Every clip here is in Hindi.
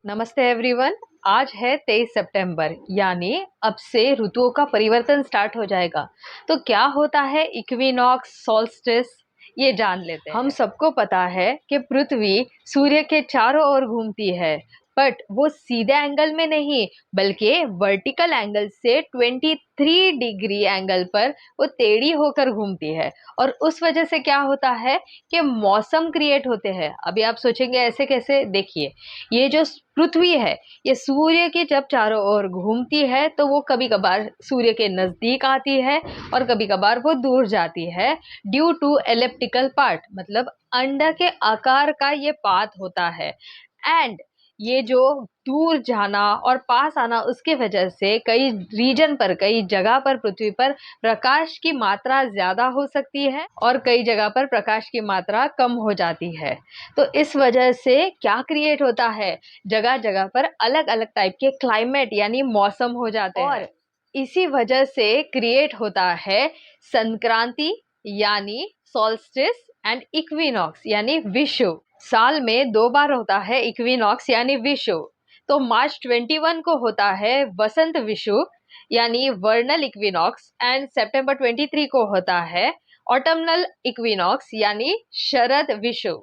नमस्ते एवरीवन। आज है 23 सितंबर, यानी अब से ऋतुओं का परिवर्तन स्टार्ट हो जाएगा। तो क्या होता है इक्विनॉक्स, सॉल्स्टिस, ये जान लेते हैं। हम सबको पता है कि पृथ्वी सूर्य के चारों ओर घूमती है, बट वो सीधे एंगल में नहीं बल्कि वर्टिकल एंगल से 23 डिग्री एंगल पर वो टेढ़ी होकर घूमती है। और उस वजह से क्या होता है कि मौसम क्रिएट होते हैं। अभी आप सोचेंगे ऐसे कैसे? देखिए, ये जो पृथ्वी है, ये सूर्य के जब चारों ओर घूमती है तो वो कभी कभार सूर्य के नजदीक आती है और कभी कभार वो दूर जाती है, ड्यू टू एलिप्टिकल पार्ट, मतलब अंडा के आकार का ये पाथ होता है। एंड ये जो दूर जाना और पास आना, उसके वजह से कई रीजन पर, कई जगह पर पृथ्वी पर प्रकाश की मात्रा ज्यादा हो सकती है और कई जगह पर प्रकाश की मात्रा कम हो जाती है। तो इस वजह से क्या क्रिएट होता है, जगह जगह पर अलग अलग टाइप के क्लाइमेट यानी मौसम हो जाते हैं। और इसी वजह से क्रिएट होता है संक्रांति यानी सॉल्स्टिस एंड इक्विनॉक्स यानी विषुव। साल में 2 बार होता है इक्विनॉक्स यानी विषुव। तो मार्च 21 को होता है वसंत विषुव यानी वर्नल इक्विनॉक्स, एंड सितंबर 23 को होता है ऑटमनल इक्विनॉक्स यानी शरद विषुव।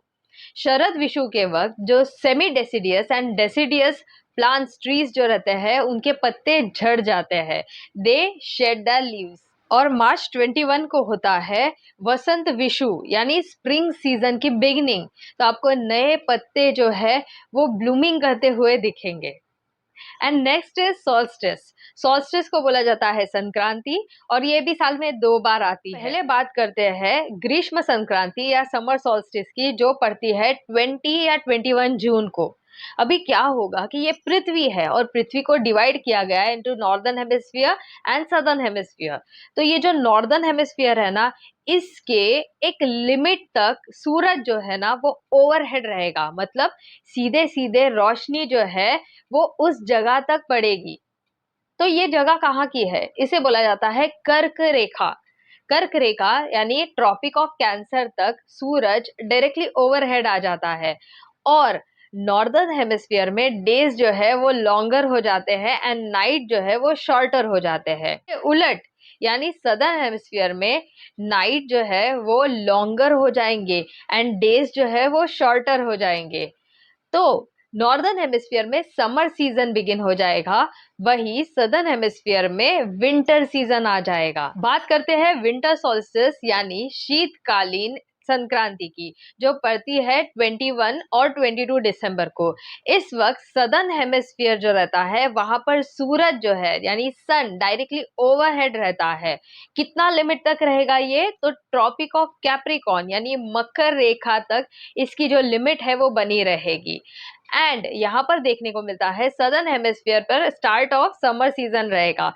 शरद विषुव के वक्त जो semi deciduous and deciduous plants, trees जो रहते हैं, उनके पत्ते झड़ जाते हैं, दे शेड द लीव्स। और मार्च 21 को होता है वसंत विषुव यानी स्प्रिंग सीजन की बिगिनिंग। तो आपको नए पत्ते जो है वो ब्लूमिंग करते हुए दिखेंगे। And next is solstice. Solstice को बोला जाता है संक्रांति, और ये भी साल में 2 बार आती है। पहले बात करते हैं ग्रीष्म संक्रांति या समर सॉल्स्टिस की, जो पड़ती है 20 या 21 जून को। अभी क्या होगा कि ये पृथ्वी है और पृथ्वी को डिवाइड किया गया है into northern hemisphere and southern hemisphere. तो ये जो नॉर्दर्न हेमिस्फीयर है ना, इसके एक लिमिट तक सूरज जो है ना वो ओवरहेड रहेगा, मतलब सीधे सीधे रोशनी जो है वो उस जगह तक पड़ेगी। तो ये जगह कहाँ की है? इसे बोला जाता है कर्क रेखा। कर्क रेखा यानी ट्रॉपिक ऑफ कैंसर तक सूरज डायरेक्टली ओवरहेड आ जाता है, और नॉर्दर्न हेमिस्फीयर में डेज जो है वो लॉन्गर हो जाते हैं एंड नाइट जो है वो शॉर्टर हो जाते हैं। उलट यानी सदर्न हेमिस्फीयर में नाइट जो है वो लॉन्गर हो जाएंगे एंड डेज जो है वो शॉर्टर हो जाएंगे। तो नॉर्दर्न हेमिस्फीयर में समर सीजन बिगिन हो जाएगा, वही सदर्न हेमिस्फीयर में विंटर सीजन आ जाएगा। बात करते हैं विंटर सोल्स्टिस यानी शीतकालीन संक्रांति की, जो पड़ती है 21 और 22 दिसंबर को। इस वक्त सदर्न हेमिस्फीयर जो रहता है वहां पर सूरज जो है यानी सन डायरेक्टली ओवरहेड रहता है। कितना लिमिट तक रहेगा ये? तो ट्रॉपिक ऑफ कैप्रिकॉर्न यानी मकर रेखा तक इसकी जो लिमिट है वो बनी रहेगी। एंड यहाँ पर देखने को मिलता है सदर्न हेमिस्फीयर पर स्टार्ट ऑफ समर सीजन रहेगा।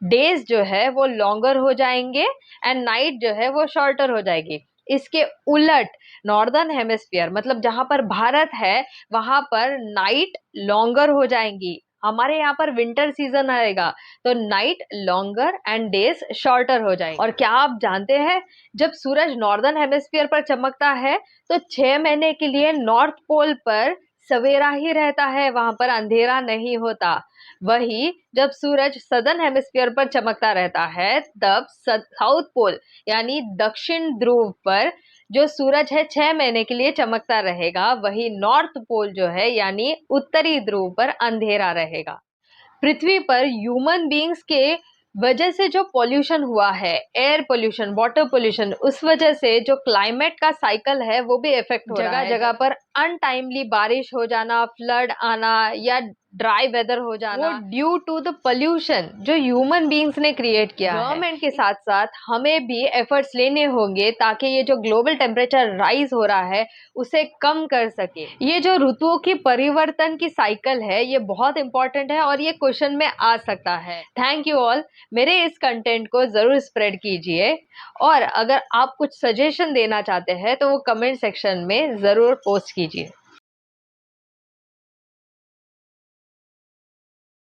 डेज जो है वो लॉन्गर हो जाएंगे एंड नाइट जो है वो शॉर्टर हो जाएगी। इसके उलट नॉर्दर्न हेमिस्फीयर, मतलब जहां पर भारत है, वहां पर नाइट लॉन्गर हो जाएंगी। हमारे यहाँ पर विंटर सीजन आएगा तो night longer and days shorter हो जाएंगे। और क्या आप जानते हैं, जब सूरज नॉर्दर्न हेमिस्फीयर पर चमकता है तो 6 महीने के लिए नॉर्थ पोल पर सवेरा ही रहता है, वहां पर अंधेरा नहीं होता। वही जब सूरज सदर्न हेमिस्फीयर पर चमकता रहता है तब साउथ पोल यानी दक्षिण ध्रुव पर जो सूरज है 6 महीने के लिए चमकता रहेगा, वही नॉर्थ पोल जो है यानी उत्तरी ध्रुव पर अंधेरा रहेगा। पृथ्वी पर ह्यूमन बींग्स के वजह से जो पॉल्यूशन हुआ है, एयर पॉल्यूशन, वाटर पॉल्यूशन, उस वजह से जो क्लाइमेट का साइकिल है वो भी इफेक्ट हो रहा है। जगह जगह पर अनटाइमली बारिश हो जाना, फ्लड आना या ड्राई वेदर हो जाना, वो ड्यू टू द पोल्यूशन जो ह्यूमन बींग्स ने क्रिएट किया है। गवर्नमेंट के साथ साथ हमें भी एफर्ट्स लेने होंगे ताकि ये जो ग्लोबल टेम्परेचर राइज हो रहा है उसे कम कर सके। ये जो ऋतुओं की परिवर्तन की साइकिल है ये बहुत इंपॉर्टेंट है और ये क्वेश्चन में आ सकता है। Thank you all. मेरे इस कंटेंट को जरूर स्प्रेड कीजिए, और अगर आप कुछ सजेशन देना चाहते हैं तो वो कमेंट सेक्शन में जरूर पोस्ट कीजिए।